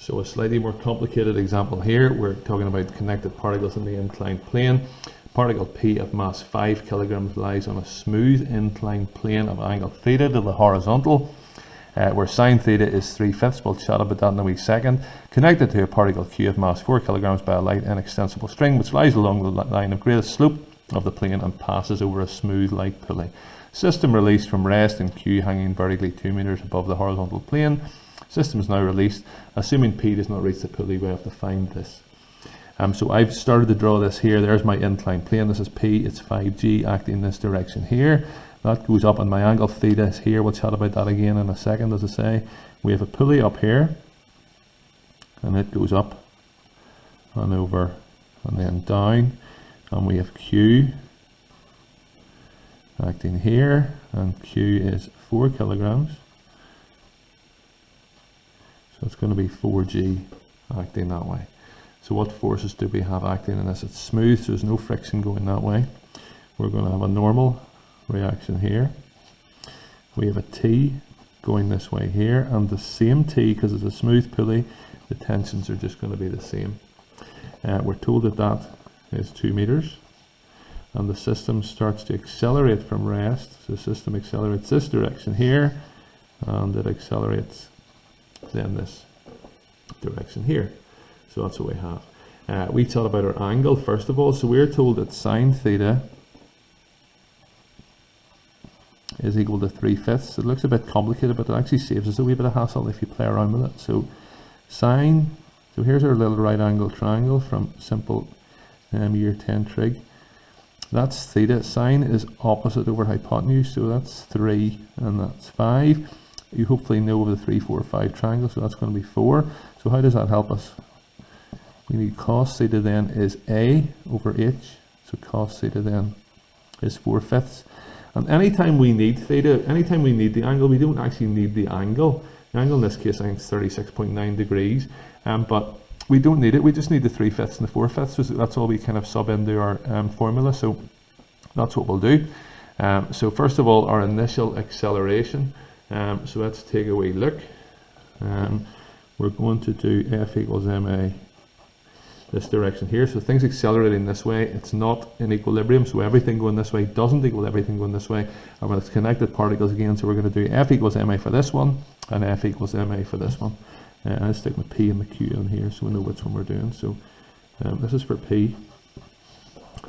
So a slightly more complicated example here. We're talking about connected particles in the inclined plane. Particle P of mass 5 kilograms lies on a smooth inclined plane of angle theta to the horizontal, where sine theta is 3/5. We'll chat about that in a wee second. Connected to a particle Q of mass 4 kilograms by a light inextensible string, which lies along the line of greatest slope of the plane and passes over a smooth light pulley. System released from rest in Q hanging vertically 2 meters above the horizontal plane. System is now released. Assuming P does not reach the pulley, we have to find this. So I've started to draw this here. There's my inclined plane. This is P. It's 5G acting in this direction here. That goes up, and my angle theta is here. We'll chat about that again in a second. As I say, we have a pulley up here, and it goes up and over and then down. And we have Q acting here, and Q is 4 kilograms. So it's going to be 4G acting that way. So what forces do we have acting in this? It's smooth, so there's no friction going that way. We're going to have a normal reaction here. We have a T going this way here, and the same T, because it's a smooth pulley, the tensions are just going to be the same. We're told that that is 2 meters, and the system starts to accelerate from rest. So the system accelerates this direction here, and it accelerates then this direction here. So that's what we have. We thought about our angle first of all. So we're told that sine theta is equal to 3/5. It looks a bit complicated, but it actually saves us a wee bit of hassle if you play around with it. So sine, so here's our little right angle triangle from simple year 10 trig. That's theta. Sine is opposite over hypotenuse, so that's 3 and that's 5. You hopefully know the 3, 4, 5 triangle, so that's going to be 4. So how does that help us? We need cos theta then is A over H, so cos theta then is 4/5. And anytime we need theta, anytime we need the angle, we don't actually need the angle. The angle in this case I think is 36.9 degrees, but we don't need it. We just need the 3/5 and the 4/5. So that's all we kind of sub into our formula. So that's what we'll do. So first of all, our initial acceleration. So let's take a wee look. We're going to do F equals ma this direction here. So things accelerating this way, it's not in equilibrium, so everything going this way doesn't equal everything going this way. And when it's connected particles again, so we're going to do F equals ma for this one and F equals ma for this one. And I'll stick my P and the Q in here so we know which one we're doing. So this is for P.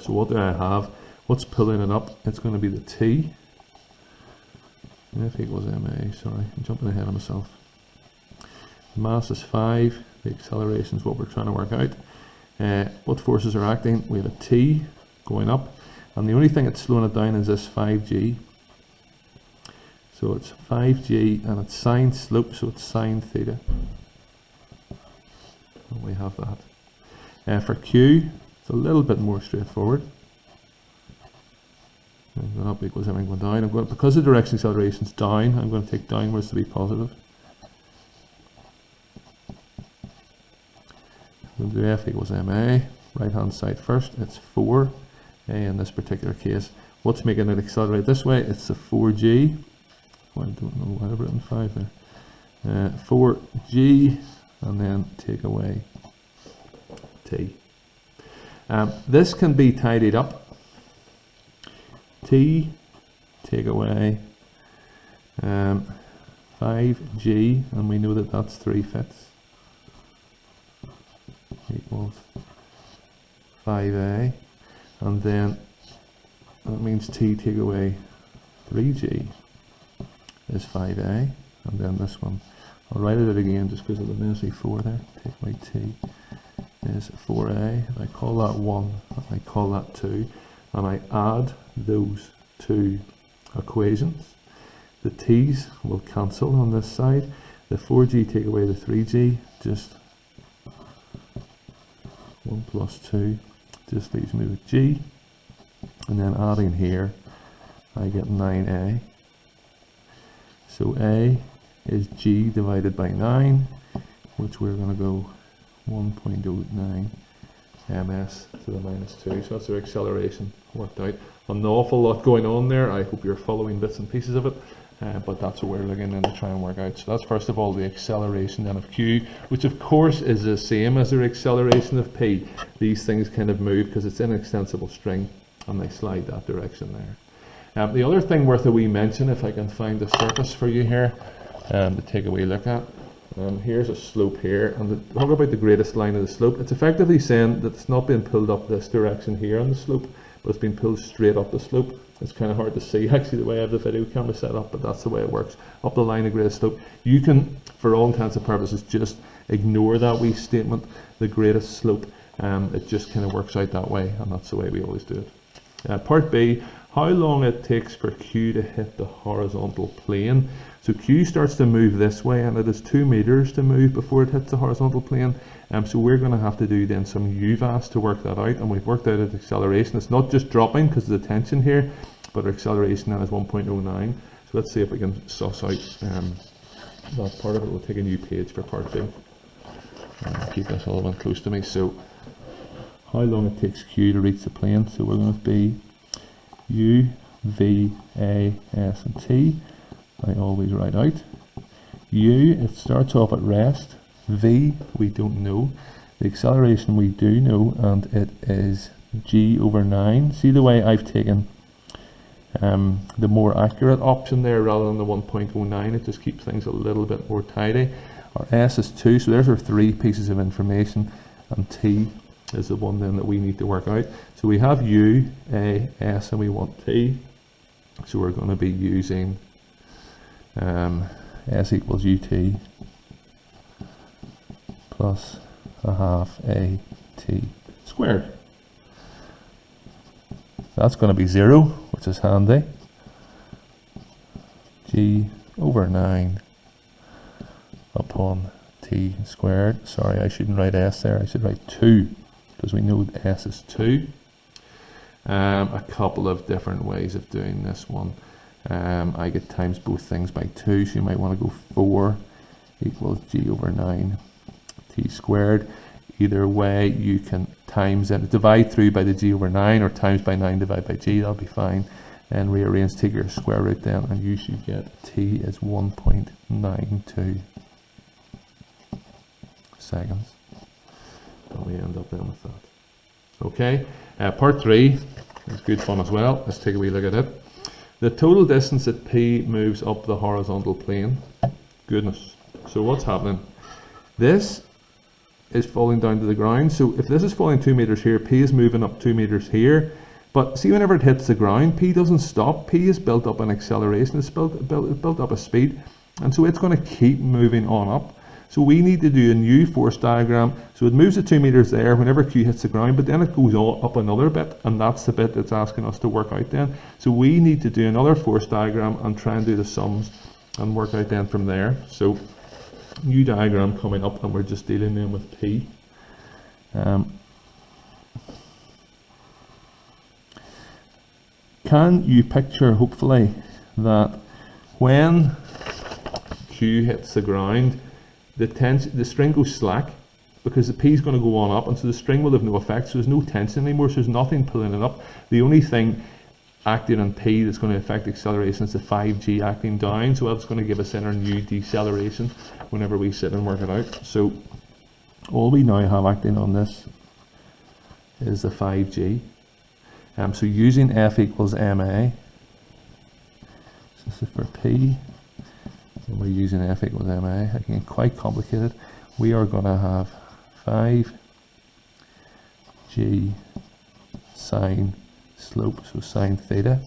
So what do I have? What's pulling it up? It's going to be the T. F equals ma, sorry, I'm jumping ahead of myself. The mass is 5, the acceleration is what we're trying to work out. What forces are acting? We have a T going up, and the only thing that's slowing it down is this 5G. So it's 5G and it's sine slope, so it's sine theta. And we have that. For Q, it's a little bit more straightforward. I'm going up equals everything going down. Because the direction acceleration is down, I'm going to take downwards to be positive. We'll do F equals ma, right hand side first, it's 4, in this particular case. What's making it accelerate this way? It's the 4G. Well, I don't know why I've written 5 there. 4G, and then take away T. This can be tidied up. T, take away 5G, and we know that that's 3/5 equals 5A, and then that means T take away 3G is 5A, and then this one, I'll write it out again just because of the messy 4 there, take away T is 4A, I call that 1, I call that 2, and I add those two equations. The T's will cancel on this side, the 4G take away the 3G, just 1 plus 2 just leaves me with G, and then adding here I get 9A. So A is G divided by 9, which we're going to go 1.09 ms to the minus 2. So that's our acceleration worked out. An awful lot going on there. I hope you're following bits and pieces of it. but that's what we're looking in to try and work out. So that's first of all the acceleration then of Q, which of course is the same as the acceleration of P. These things kind of move because it's in an extensible string and they slide that direction there. The other thing worth a wee mention, if I can find the surface for you here to take a wee look at. Here's a slope here, and to talk about the greatest line of the slope, it's effectively saying that it's not being pulled up this direction here on the slope, but it's being pulled straight up the slope. It's kind of hard to see actually the way I have the video camera set up, but that's the way it works. Up the line of greatest slope. You can, for all intents and purposes, just ignore that wee statement, the greatest slope. It just kind of works out that way, and that's the way we always do it. Part B, how long it takes for Q to hit the horizontal plane. So Q starts to move this way, and it is 2 meters to move before it hits the horizontal plane. So we're going to have to do then some UVAS to work that out, and we've worked out its acceleration. It's not just dropping because of the tension here, but our acceleration then is 1.09. So let's see if we can suss out that part of it. We'll take a new page for part B. Keep this all one close to me. So how long it takes Q to reach the plane. So we're going to be U, V, A, S and T. I always write out. U, it starts off at rest. V, we don't know. The acceleration we do know, and it is G over 9. See the way I've taken the more accurate option there rather than the 1.09. It just keeps things a little bit more tidy. Our S is 2, so there's our 3 pieces of information, and T is the one then that we need to work out. So we have U, A, S, and we want T. So we're going to be using S equals UT plus a half AT squared. That's going to be 0, which is handy. G over 9 upon T squared. Sorry, I shouldn't write S there, I should write 2, because we know S is 2. A couple of different ways of doing this one. I get times both things by 2, so you might want to go 4 equals G over 9 T squared. Either way, you can times it, divide through by the G over 9, or times by 9 divided by G, that'll be fine. And rearrange, take your square root then, and you should get T is 1.92 seconds. And we end up then with that. Okay, part 3 is good fun as well. Let's take a wee look at it. The total distance that P moves up the horizontal plane. Goodness. So what's happening? This is falling down to the ground. So if this is falling 2 meters here, P is moving up 2 meters here. But see, whenever it hits the ground, P doesn't stop. P is built up an acceleration. It's built up a speed. And so it's going to keep moving on up. So we need to do a new force diagram. So it moves at 2 meters there whenever Q hits the ground, but then it goes on up another bit, and that's the bit that's asking us to work out then. So we need to do another force diagram and try and do the sums and work out then from there. So new diagram coming up, and we're just dealing then with P. Can you picture, hopefully, that when Q hits the ground, the string goes slack, because the P is going to go on up, and so the string will have no effect, so there's no tension anymore, so there's nothing pulling it up. The only thing acting on P that's going to affect acceleration is the 5G acting down, so that's going to give us in our new deceleration whenever we sit and work it out. So all we now have acting on this is the 5G. So using F equals MA, so this is for P, and we're using F equals MA, again quite complicated. We are going to have 5G sine slope, so sine theta,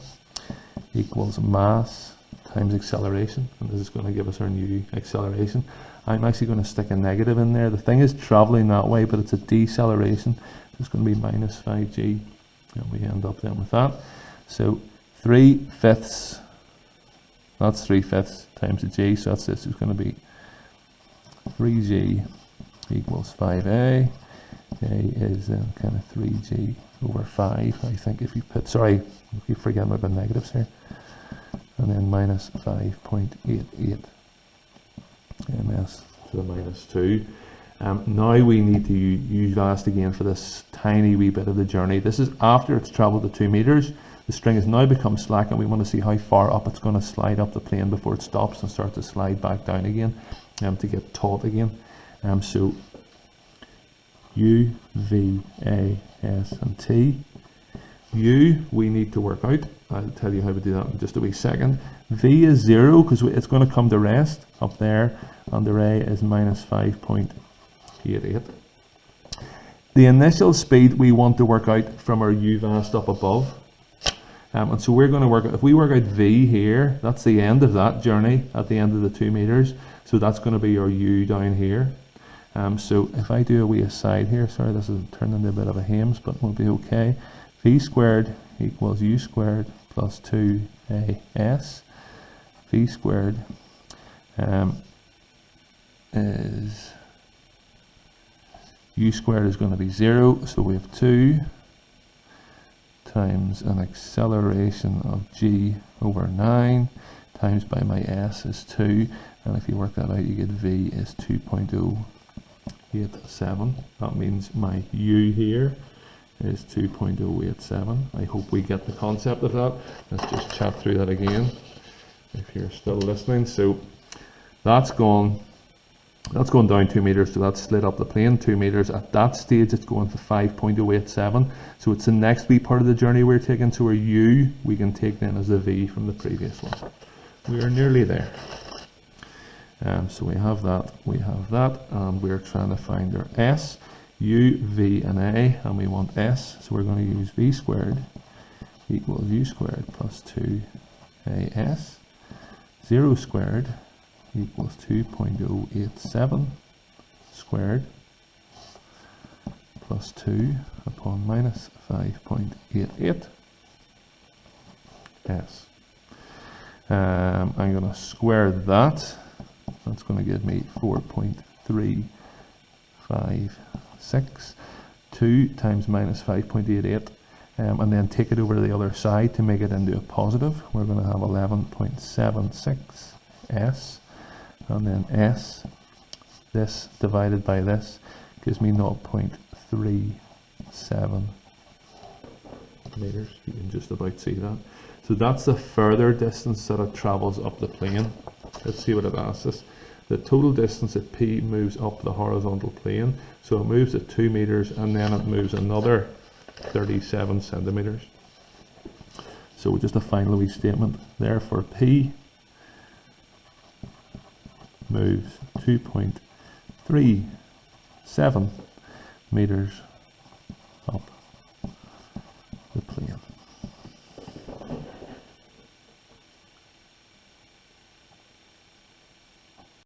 equals mass times acceleration, and this is going to give us our new acceleration. I'm actually going to stick a negative in there. The thing is traveling that way, but it's a deceleration, so it's going to be minus 5G, and we end up then with that. So 3/5, that's 3/5 times the G, so that's this is going to be 3G equals 5A. A is then kind of 3G over 5, I think, if you put, sorry, I keep forgetting about the negatives here, and then minus 5.88 ms to the minus 2. Now we need to use last again for this tiny wee bit of the journey. This is after it's travelled the 2 meters, The string has now become slack, and we want to see how far up it's going to slide up the plane before it stops and starts to slide back down again, to get taut again. So U, V, A, S, and T. U we need to work out. I'll tell you how to do that in just a wee second. V is 0 because it's going to come to rest up there, and the A is minus 5.88. The initial speed we want to work out from our U vast up above. And so we're going to work out, if we work out V here, that's the end of that journey at the end of the 2 meters. So that's going to be our U down here. So if I do a wee aside here, sorry, this is turning into a bit of a Hames, but we'll be okay. V squared equals U squared plus 2AS. V squared is, U squared is going to be 0, so we have 2 times an acceleration of G over 9 times by my S is 2, and if you work that out you get V is 2.087. That means my U here is 2.087. I hope we get the concept of that. Let's just chat through that again if you're still listening. So that's gone down 2 meters, so that's slid up the plane 2 meters. At that stage it's going to 5.087, so it's the next wee part of the journey we're taking. So our U we can take then as a V from the previous one. We are nearly there. So we have that, and we're trying to find our S. U, V, and A, and we want S, so we're going to use V squared equals U squared plus 2AS. 0 squared equals 2.087 squared plus 2 upon minus 5.88 S. I'm going to square that. That's going to give me 4.356. 2 times minus 5.88, and then take it over to the other side to make it into a positive. We're going to have 11.76 S, and then S, this divided by this gives me 0.37 meters. You can just about see that. So that's the further distance that it travels up the plane. Let's see what it asks us. The total distance at P moves up the horizontal plane. So it moves at 2 meters, and then it moves another 37 centimeters. So just a final wee statement there for P moves 2.37 meters